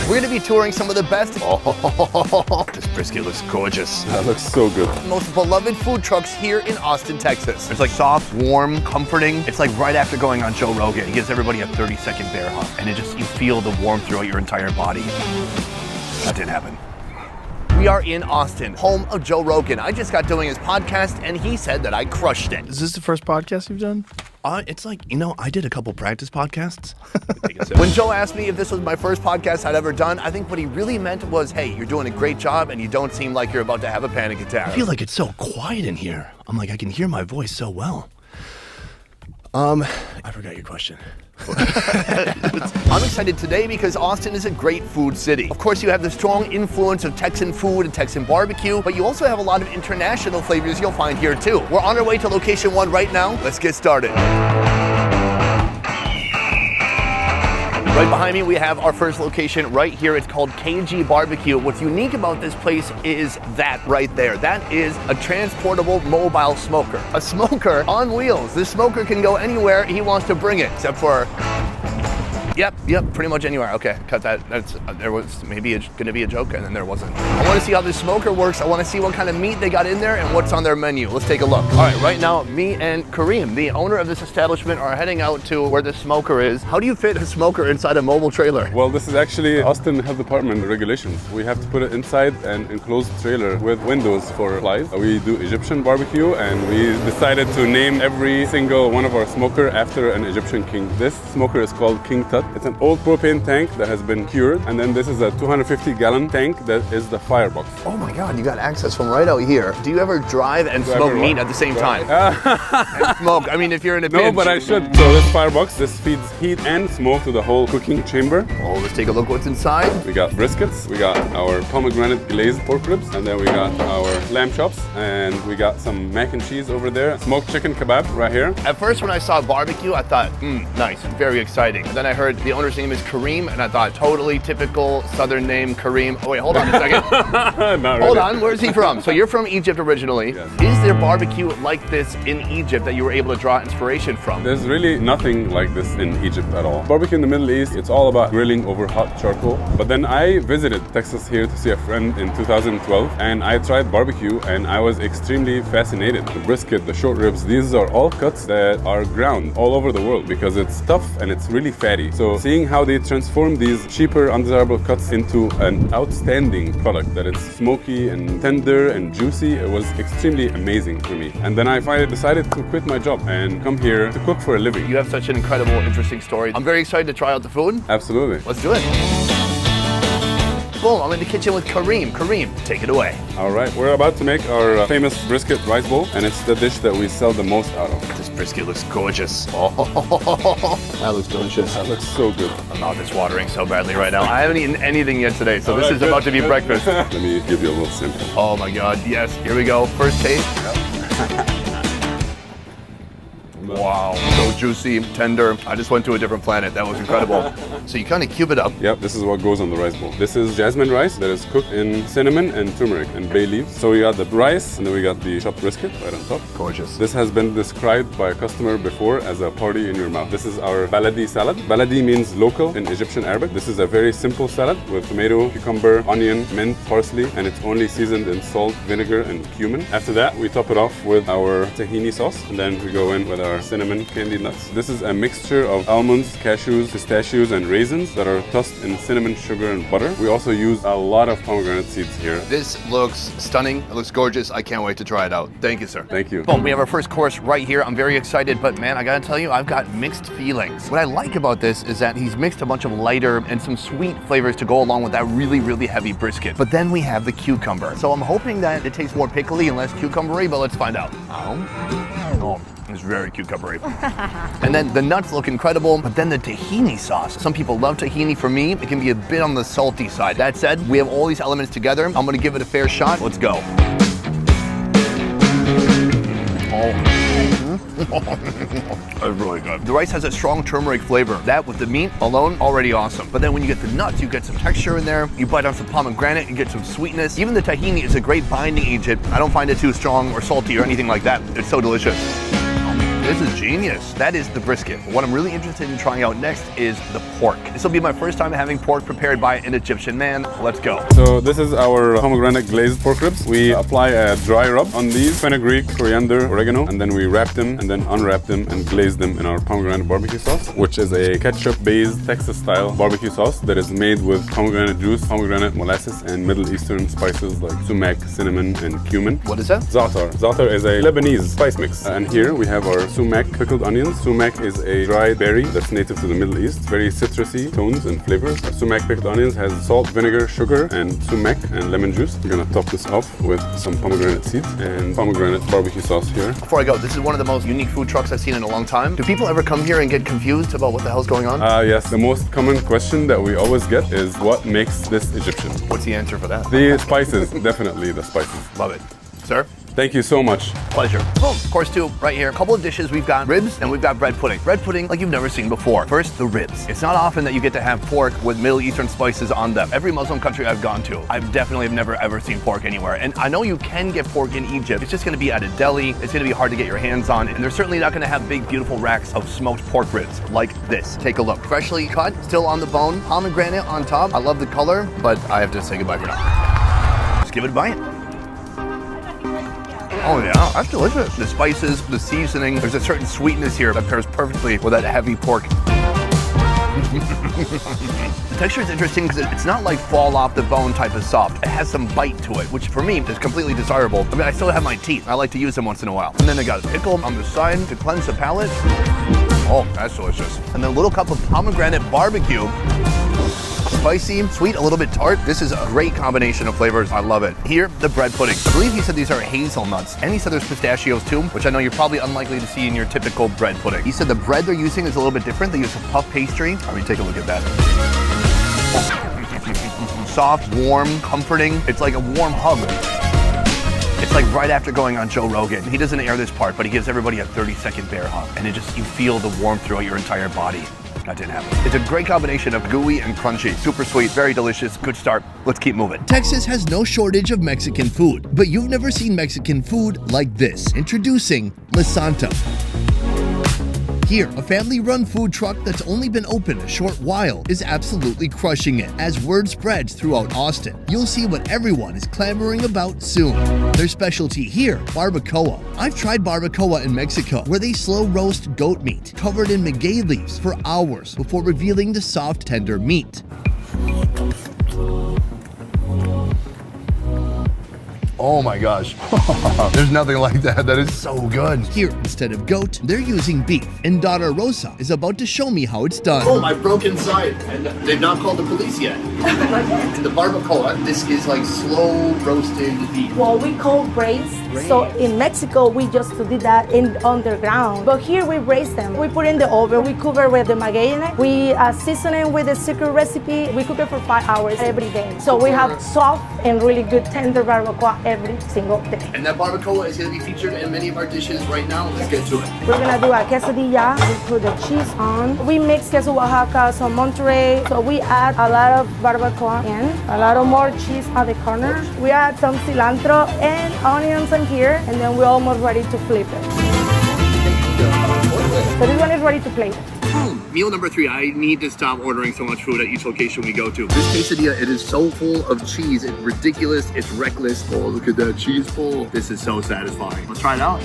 We're gonna be touring some of the best. Oh, this brisket looks gorgeous. That looks so good. Most beloved food trucks here in Austin, Texas. It's like soft, warm, comforting. It's like right after going on Joe Rogan. He gives everybody a 30-second bear hug. And you feel the warmth throughout your entire body. That didn't happen. We are in Austin, home of Joe Rogan. I just got doing his podcast and he said that I crushed it. Is this the first podcast you've done? It's like, I did a couple practice podcasts. When Joe asked me if this was my first podcast I'd ever done, I think what he really meant was, hey, you're doing a great job and you don't seem like you're about to have a panic attack. I feel like it's so quiet in here. I'm like, I can hear my voice so well. I forgot your question. I'm excited today because Austin is a great food city. Of course, you have the strong influence of Texan food and Texan barbecue, but you also have a lot of international flavors you'll find here too. We're on our way to location 1 right now. Let's get started. Right behind me, we have our first location right here. It's called KG Barbecue. What's unique about this place is that right there. That is a transportable mobile smoker. A smoker on wheels. This smoker can go anywhere he wants to bring it, except for, yep, pretty much anywhere. Okay, cut that. There was maybe going to be a joke, and then there wasn't. I want to see how this smoker works. I want to see what kind of meat they got in there and what's on their menu. Let's take a look. All right, right now, me and Kareem, the owner of this establishment, are heading out to where the smoker is. How do you fit a smoker inside a mobile trailer? Well, this is actually Austin Health Department regulations. We have to put it inside an enclosed trailer with windows for flies. We do Egyptian barbecue, and we decided to name every single one of our smoker after an Egyptian king. This smoker is called King Tut. It's an old propane tank that has been cured, and then this is a 250-gallon tank that is the firebox. Oh my God, you got access from right out here. Do you ever drive and smoke meat at the same time? And smoke, I mean, if you're in a pinch. No, but I should. So this firebox, this feeds heat and smoke to the whole cooking chamber. Oh, let's take a look what's inside. We got briskets, we got our pomegranate glazed pork ribs, and then we got our lamb chops, and we got some mac and cheese over there. Smoked chicken kebab right here. At first, when I saw barbecue, I thought, nice, very exciting. And then I heard the owner's name is Kareem, and I thought, totally typical Southern name, Kareem. Oh wait, hold on a second. Not really. Hold on, where's he from? So you're from Egypt originally. Yes. Is there barbecue like this in Egypt that you were able to draw inspiration from? There's really nothing like this in Egypt at all. Barbecue in the Middle East, it's all about grilling over hot charcoal. But then I visited Texas here to see a friend in 2012, and I tried barbecue, and I was extremely fascinated. The brisket, the short ribs, these are all cuts that are ground all over the world because it's tough and it's really fatty. So seeing how they transform these cheaper, undesirable cuts into an outstanding product that is smoky and tender and juicy, it was extremely amazing for me. And then I finally decided to quit my job and come here to cook for a living. You have such an incredible, interesting story. I'm very excited to try out the food. Absolutely. Let's do it. Boom, I'm in the kitchen with Kareem. Kareem, take it away. All right, we're about to make our famous brisket rice bowl, and it's the dish that we sell the most out of. This brisket looks gorgeous. Oh, that looks delicious. That looks so good. My mouth is watering so badly right now. I haven't eaten anything yet today, so this is about to be breakfast. Let me give you a little sample. Oh my God, yes, here we go. First taste. Wow, so juicy, tender. I just went to a different planet. That was incredible. So you kind of cube it up. Yep, this is what goes on the rice bowl. This is jasmine rice that is cooked in cinnamon and turmeric and bay leaves. So we got the rice, and then we got the chopped brisket right on top. Gorgeous. This has been described by a customer before as a party in your mouth. This is our baladi salad. Baladi means local in Egyptian Arabic. This is a very simple salad with tomato, cucumber, onion, mint, parsley, and it's only seasoned in salt, vinegar, and cumin. After that, we top it off with our tahini sauce, and then we go in with our cinnamon candied nuts. This is a mixture of almonds, cashews, pistachios, and raisins that are tossed in cinnamon, sugar, and butter. We also use a lot of pomegranate seeds here. This looks stunning. It looks gorgeous. I can't wait to try it out. Thank you, sir. Thank you. Boom, we have our first course right here. I'm very excited, but man, I gotta tell you, I've got mixed feelings. What I like about this is that he's mixed a bunch of lighter and some sweet flavors to go along with that really, really heavy brisket. But then we have the cucumber. So I'm hoping that it tastes more pickly and less cucumbery, but let's find out. Oh, it's very cucumbery. And then the nuts look incredible, but then the tahini sauce. Some people love tahini. For me, it can be a bit on the salty side. That said, we have all these elements together. I'm gonna give it a fair shot. Let's go. That's really good. The rice has a strong turmeric flavor. That with the meat alone, already awesome. But then when you get the nuts, you get some texture in there. You bite on some pomegranate, you get some sweetness. Even the tahini is a great binding agent. I don't find it too strong or salty or anything like that. It's so delicious. This is genius. That is the brisket. What I'm really interested in trying out next is the pork. This will be my first time having pork prepared by an Egyptian man. Let's go. So this is our pomegranate glazed pork ribs. We apply a dry rub on these, fenugreek, coriander, oregano, and then we wrap them and then unwrap them and glaze them in our pomegranate barbecue sauce, which is a ketchup-based Texas-style barbecue sauce that is made with pomegranate juice, pomegranate molasses, and Middle Eastern spices like sumac, cinnamon, and cumin. What is that? Za'atar. Za'atar is a Lebanese spice mix. And here we have our sumac pickled onions. Sumac is a dried berry that's native to the Middle East. Very citrusy tones and flavors. Sumac pickled onions has salt, vinegar, sugar, and sumac and lemon juice. We're gonna top this off with some pomegranate seeds and pomegranate barbecue sauce here. Before I go, this is one of the most unique food trucks I've seen in a long time. Do people ever come here and get confused about what the hell's going on? Yes, the most common question that we always get is what makes this Egyptian? What's the answer for that? The spices, definitely the spices. Love it. Sir? Thank you so much. Pleasure. Boom. Course 2, right here. A couple of dishes. We've got ribs and we've got bread pudding. Bread pudding like you've never seen before. First, the ribs. It's not often that you get to have pork with Middle Eastern spices on them. Every Muslim country I've gone to, I've definitely have never ever seen pork anywhere. And I know you can get pork in Egypt. It's just going to be at a deli. It's going to be hard to get your hands on. And they're certainly not going to have big, beautiful racks of smoked pork ribs like this. Take a look. Freshly cut, still on the bone, pomegranate on top. I love the color, but I have to say goodbye for now. Just give it a bite. Oh yeah, that's delicious. The spices, the seasoning, there's a certain sweetness here that pairs perfectly with that heavy pork. The texture is interesting because it's not like fall off the bone type of soft. It has some bite to it, which for me is completely desirable. I mean, I still have my teeth. I like to use them once in a while. And then they got a pickle on the side to cleanse the palate. Oh, that's delicious. And then a little cup of pomegranate barbecue. Spicy, sweet, a little bit tart. This is a great combination of flavors. I love it. Here, the bread pudding. I believe he said these are hazelnuts. And he said there's pistachios too, which I know you're probably unlikely to see in your typical bread pudding. He said the bread they're using is a little bit different. They use a puff pastry. I mean, take a look at that. Soft, warm, comforting. It's like a warm hug. It's like right after going on Joe Rogan. He doesn't air this part, but he gives everybody a 30-second bear hug. And it just, you feel the warmth throughout your entire body. That didn't happen. It's a great combination of gooey and crunchy. Super sweet, very delicious. Good start. Let's keep moving. Texas has no shortage of Mexican food, but you've never seen Mexican food like this. Introducing La Santa. Here, a family-run food truck that's only been open a short while is absolutely crushing it. As word spreads throughout Austin, you'll see what everyone is clamoring about soon. Their specialty here, barbacoa. I've tried barbacoa in Mexico, where they slow roast goat meat, covered in maguey leaves for hours before revealing the soft, tender meat. Oh my gosh. There's nothing like that. That is so good. Here, instead of goat, they're using beef, and Daughter Rosa is about to show me how it's done. Oh, I broke inside, and they've not called the police yet. The barbacoa, this is like slow roasted beef. Well, we call braised. So in Mexico, we just did that in underground. But here we braise them. We put in the oven. We cover with the maguey in it. We season it with a secret recipe. We cook it for 5 hours every day. So we have soft and really good tender barbacoa every single day. And that barbacoa is going to be featured in many of our dishes right now. Let's get to it. We're gonna do a quesadilla. We put the cheese on. We mix queso Oaxaca, some Monterey. So we add a lot of barbacoa in, a lot of more cheese at the corner. We add some cilantro and onions in here, and then we're almost ready to flip it. So this one is ready to plate. Meal number 3, I need to stop ordering so much food at each location we go to. This quesadilla, it is so full of cheese. It's ridiculous. It's reckless. Oh, look at that cheese pull. This is so satisfying. Let's try it out.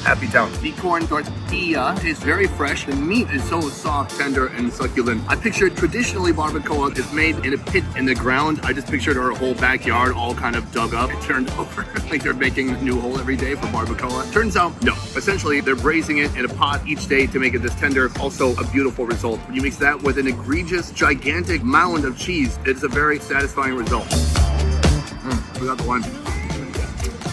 Happy Town. Sweet corn tortilla is very fresh. The meat is so soft, tender, and succulent. I pictured traditionally barbacoa is made in a pit in the ground. I just pictured our whole backyard all kind of dug up and turned over. Like they're making a new hole every day for barbacoa. Turns out, no. Essentially, they're braising it in a pot each day to make it this tender. Also a beautiful result. When you mix that with an egregious, gigantic mound of cheese, it's a very satisfying result. Forgot the lime.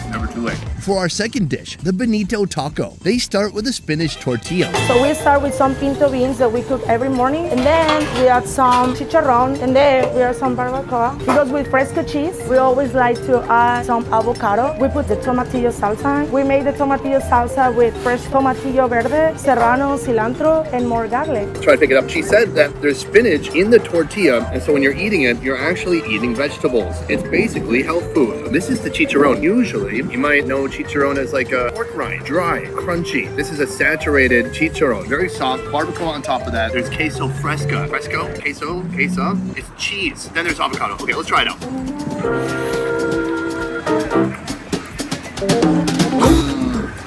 Never too late. For our second dish, the Benito Taco, they start with a spinach tortilla. So we start with some pinto beans that we cook every morning, and then we add some chicharrón, and then we add some barbacoa. Because with fresco cheese, we always like to add some avocado. We put the tomatillo salsa. We make the tomatillo salsa with fresh tomatillo verde, serrano, cilantro, and more garlic. Try to pick it up. She said that there's spinach in the tortilla, and so when you're eating it, you're actually eating vegetables. It's basically health food. This is the chicharrón. Usually, you might rind. No, chicharron is like a pork rind. Dry, crunchy. This is a saturated chicharron. Very soft. Barbacoa on top of that. There's queso fresca. Fresco? Queso? It's cheese. Then there's avocado. Okay, let's try it out.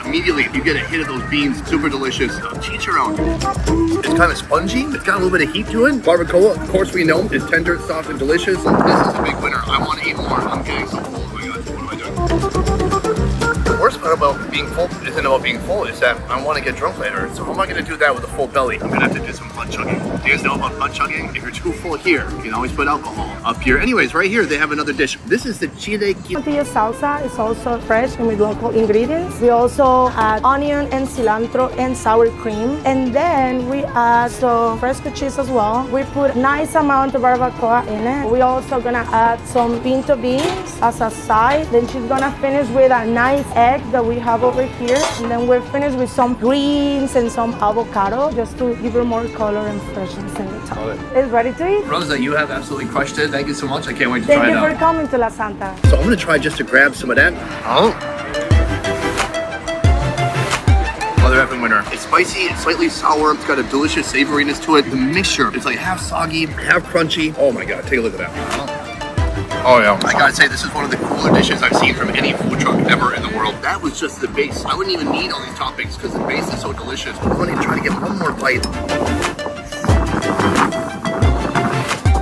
Immediately, you get a hit of those beans. Super delicious. Chicharron. It's kind of spongy. It's got a little bit of heat to it. Barbacoa, of course we know, is tender, soft, and delicious. This is a big winner. I want to eat more. I'm getting so full. Oh my God, what am I doing? The worst part about being full isn't about being full, it's that I want to get drunk later. So how am I going to do that with a full belly? I'm going to have to do some blood chugging. Do you guys know about blood chugging? If you're too full here, you can always put alcohol up here. Anyways, right here, they have another dish. This is the chile. Tortilla salsa is also fresh and with local ingredients. We also add onion and cilantro and sour cream. And then we add some fresco cheese as well. We put nice amount of barbacoa in it. We also gonna add some pinto beans as a side. Then she's gonna finish with a nice egg that we have over here. And then we're finished with some greens and some avocado just to give her more color and freshness in the top. It's ready to eat. Rosa, you have absolutely crushed it. Thank you so much. I can't wait to try Thank it you out. for coming to La Santa. So I'm gonna try just to grab some of that. Mother effing winner. It's spicy, it's slightly sour, it's got a delicious savoriness to it. The mixture, it's like half soggy, half crunchy. Oh my God, take a look at that. Oh yeah. I gotta say, this is one of the cooler dishes I've seen from any food truck ever in the world. That was just the base. I wouldn't even need all these toppings because the base is so delicious. I'm gonna try to get one more bite.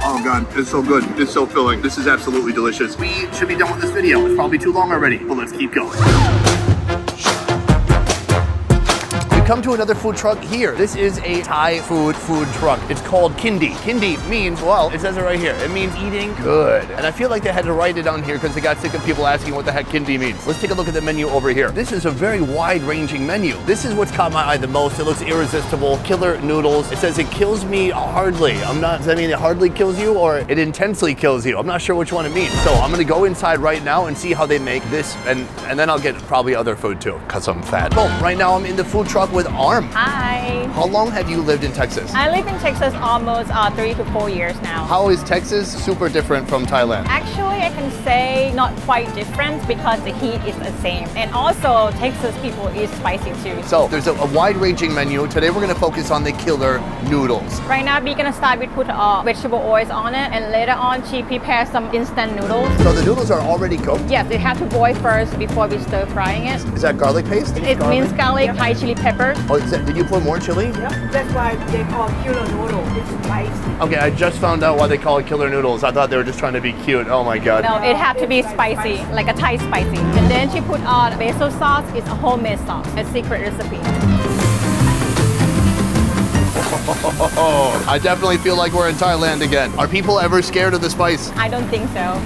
Oh God, it's so good. It's so filling. This is absolutely delicious. We should be done with this video. It's probably too long already, but let's keep going. Come to another food truck here. This is a Thai food truck. It's called Kindi. Kindi means, well, it says it right here. It means eating good. And I feel like they had to write it on here because they got sick of people asking what the heck Kindi means. Let's take a look at the menu over here. This is a very wide-ranging menu. This is what's caught my eye the most. It looks irresistible. Killer noodles. It says it kills me hardly. Does that mean it hardly kills you or it intensely kills you? I'm not sure which one it means. So I'm gonna go inside right now and see how they make this and then I'll get probably other food too because I'm fat. Boom, right now I'm in the food truck with Arm. Hi. How long have you lived in Texas? I live in Texas almost 3 to 4 years now. How is Texas super different from Thailand? Actually, I can say not quite different because the heat is the same. And also, Texas people eat spicy too. So there's a wide-ranging menu. Today we're gonna focus on the killer noodles. Right now, we're gonna start with put vegetable oils on it. And later on, she prepares some instant noodles. So the noodles are already cooked? Yes, it has to boil first before we stir frying it. Is that garlic paste? It's minced garlic, Thai chili pepper. Oh, did you put more chili? That's why they call killer noodle. It's spicy. Okay, I just found out why they call it killer noodles. I thought they were just trying to be cute. Oh my God. No, it has to be spicy, like a Thai spicy. And then she put on basil sauce. It's a homemade sauce, a secret recipe. I definitely feel like we're in Thailand again. Are people ever scared of the spice? I don't think so.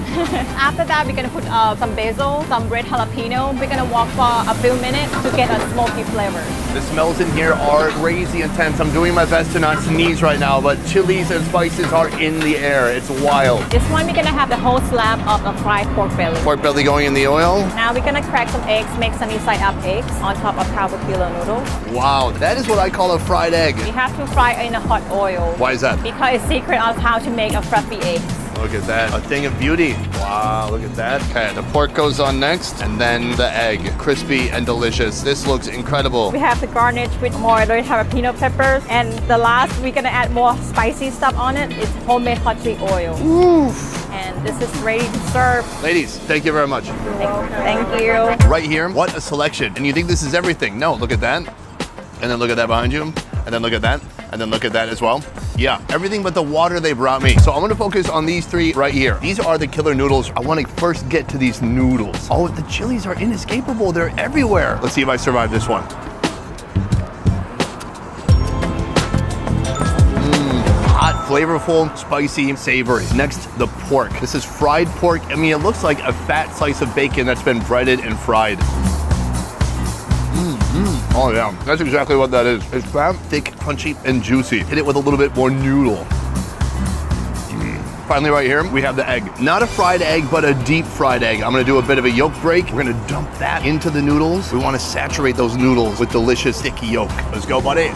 After that, we're gonna put some basil, some red jalapeno. We're gonna walk for a few minutes to get a smoky flavor. The smells in here are crazy intense. I'm doing my best to not sneeze right now, but chilies and spices are in the air. It's wild. This one, we're gonna have the whole slab of the fried pork belly. Pork belly going in the oil. Now we're gonna crack some eggs, make sunny side up eggs on top of power kilo noodles. Wow, that is what I call a fried egg. We have to fry in a hot oil. Why is that? Because it's secret of how to make a fluffy eggs. Look at that, a thing of beauty. Wow, look at that. Okay, the pork goes on next, and then the egg, crispy and delicious. This looks incredible. We have the garnish with more red jalapeno peppers, and the last, we're gonna add more spicy stuff on it. It's homemade hot chili oil. Oof. And this is ready to serve. Ladies, thank you very much. Thank you. Right here, what a selection. And you think this is everything. No, look at that. And then look at that behind you. And then look at that. And then look at that as well. Yeah, everything but the water they brought me. So I'm gonna focus on these three right here. These are the killer noodles. I wanna first get to these noodles. Oh, the chilies are inescapable. They're everywhere. Let's see if I survive this one. Hot, flavorful, spicy, savory. Next, the pork. This is fried pork. I mean, it looks like a fat slice of bacon that's been breaded and fried. Oh yeah, that's exactly what that is. It's fat, thick, crunchy, and juicy. Hit it with a little bit more noodle. Finally right here, we have the egg. Not a fried egg, but a deep fried egg. I'm gonna do a bit of a yolk break. We're gonna dump that into the noodles. We wanna saturate those noodles with delicious thick yolk. Let's go, buddy.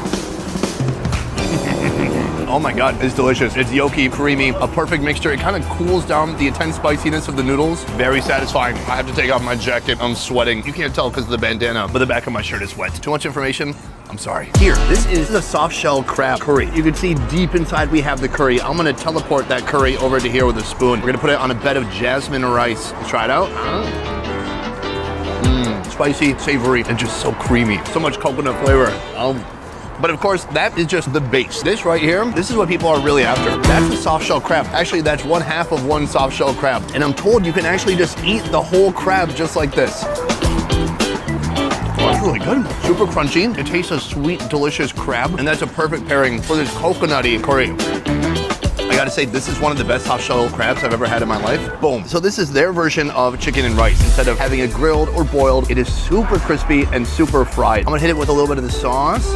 Oh my God, it's delicious. It's yolky, creamy, a perfect mixture. It kind of cools down the intense spiciness of the noodles. Very satisfying. I have to take off my jacket. I'm sweating. You can't tell because of the bandana, but the back of my shirt is wet. Too much information? I'm sorry. Here, this is the soft shell crab curry. You can see deep inside we have the curry. I'm gonna teleport that curry over to here with a spoon. We're gonna put it on a bed of jasmine rice. Let's try it out. Spicy, savory, and just so creamy. So much coconut flavor. But of course, that is just the base. This right here, this is what people are really after. That's a soft shell crab. Actually, that's 1/2 of one soft shell crab. And I'm told you can actually just eat the whole crab just like this. That's really good. Super crunchy. It tastes of sweet, delicious crab. And that's a perfect pairing for this coconutty curry. I gotta say, this is one of the best soft shell crabs I've ever had in my life. Boom. So this is their version of chicken and rice. Instead of having it grilled or boiled, it is super crispy and super fried. I'm gonna hit it with a little bit of the sauce.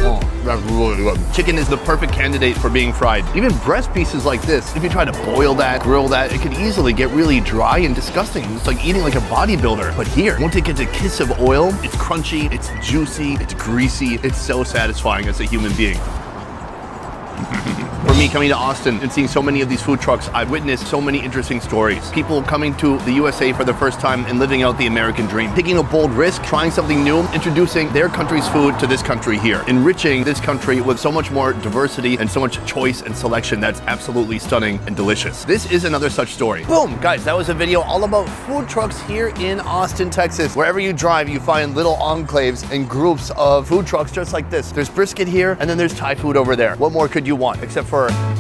Oh, that's really good. Chicken is the perfect candidate for being fried. Even breast pieces like this, if you try to boil that, grill that, it could easily get really dry and disgusting. It's like eating like a bodybuilder. But here, once it gets a kiss of oil, it's crunchy, it's juicy, it's greasy. It's so satisfying as a human being. For me, coming to Austin and seeing so many of these food trucks, I've witnessed so many interesting stories. People coming to the USA for the first time and living out the American dream. Taking a bold risk, trying something new, introducing their country's food to this country here. Enriching this country with so much more diversity and so much choice and selection that's absolutely stunning and delicious. This is another such story. Boom! Guys, that was a video all about food trucks here in Austin, Texas. Wherever you drive, you find little enclaves and groups of food trucks just like this. There's brisket here, and then there's Thai food over there. What more could you want except for